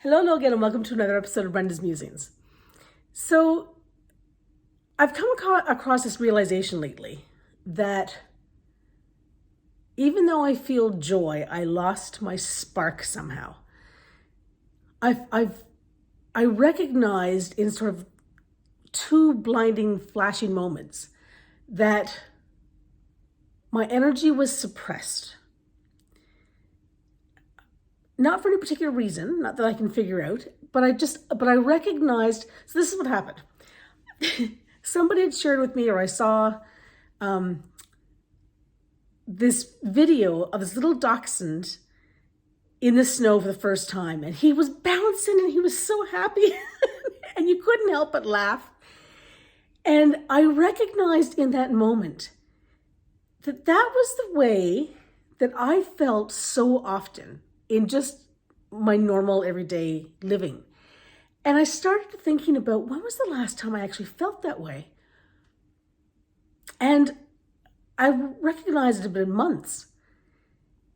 Hello again, and welcome to another episode of Brenda's Musings. So, I've come across this realization lately that even though I feel joy, I lost my spark somehow. I recognized in sort of two blinding, flashing moments that my energy was suppressed. Not for any particular reason, not that I can figure out, but I recognized, so this is what happened. Somebody had shared with me, or I saw this video of this little dachshund in the snow for the first time, and he was bouncing and he was so happy and you couldn't help but laugh. And I recognized in that moment that that was the way that I felt so often in just my normal everyday living. And I started thinking about when was the last time I actually felt that way? And I recognized it had been months.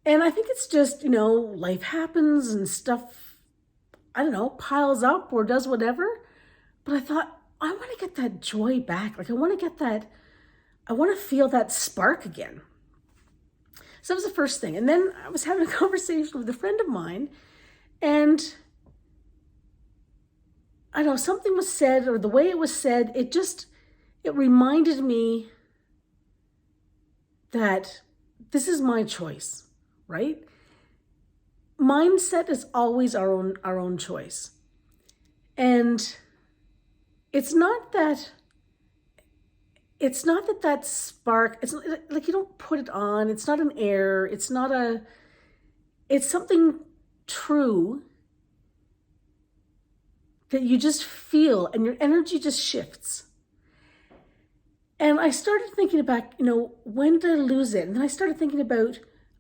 And I think it's just, life happens and stuff, piles up or does whatever. But I thought, I want to get that joy back. I want to feel that spark again. So that was the first thing. And then I was having a conversation with a friend of mine, and I don't know, something was said, or the way it was said, it reminded me that this is my choice, right? Mindset is always our own choice. And it's not that spark, it's like you don't put it on, it's not an air, it's something true that you just feel and your energy just shifts. And I started thinking back, when did I lose it? And then I started thinking about,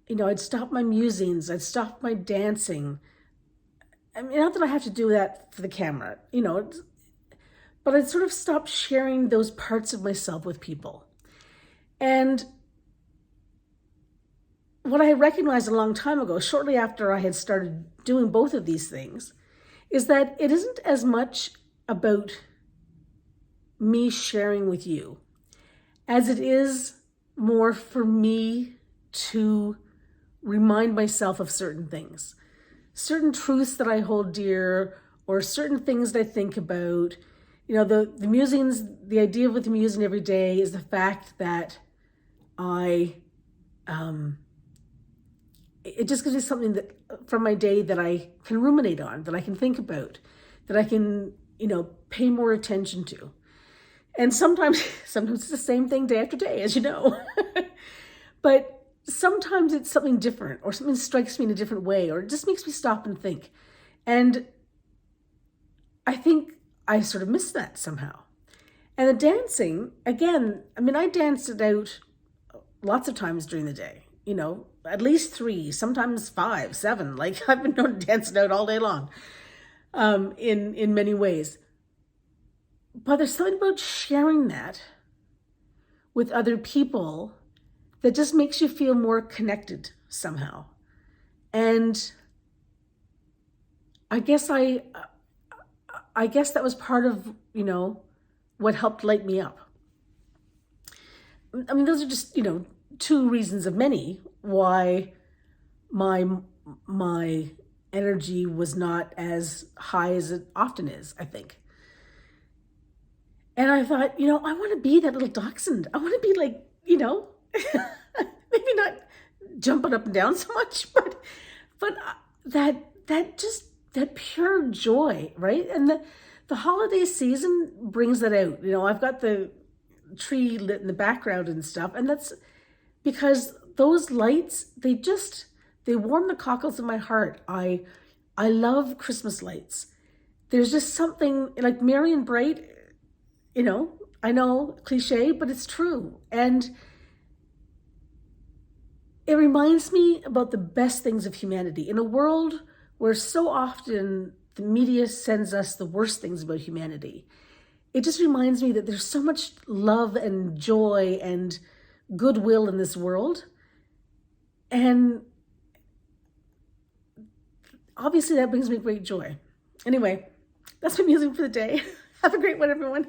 I'd stop my musings, I'd stop my dancing. I mean, not that I have to do that for the camera, but I'd sort of stopped sharing those parts of myself with people. And what I recognized a long time ago, shortly after I had started doing both of these things, is that it isn't as much about me sharing with you as it is more for me to remind myself of certain things, certain truths that I hold dear, or certain things that I think about. The musings, the idea with the musing every day is the fact that it just gives me something that from my day that I can ruminate on, that I can think about, that I can, pay more attention to. And sometimes it's the same thing day after day, as you know. But sometimes it's something different, or something strikes me in a different way, or it just makes me stop and think. And I think I sort of miss that somehow. And the dancing, again, I danced it out lots of times during the day, at least 3, sometimes 5, 7. Like I've been known to dance it out all day long, in many ways. But there's something about sharing that with other people that just makes you feel more connected somehow. And I guess that was part of, what helped light me up. Those are just, 2 reasons of many why my energy was not as high as it often is, I think. And I thought, I want to be that little dachshund. I want to be like, maybe not jumping up and down so much, but that pure joy, right? And the holiday season brings that out. I've got the tree lit in the background and stuff, and that's because those lights, they warm the cockles of my heart. I love Christmas lights. There's just something like merry and bright, I know, cliche, but it's true. And it reminds me about the best things of humanity in a world where so often the media sends us the worst things about humanity. It just reminds me that there's so much love and joy and goodwill in this world. And obviously that brings me great joy. Anyway, that's my musing for the day. Have a great one, everyone.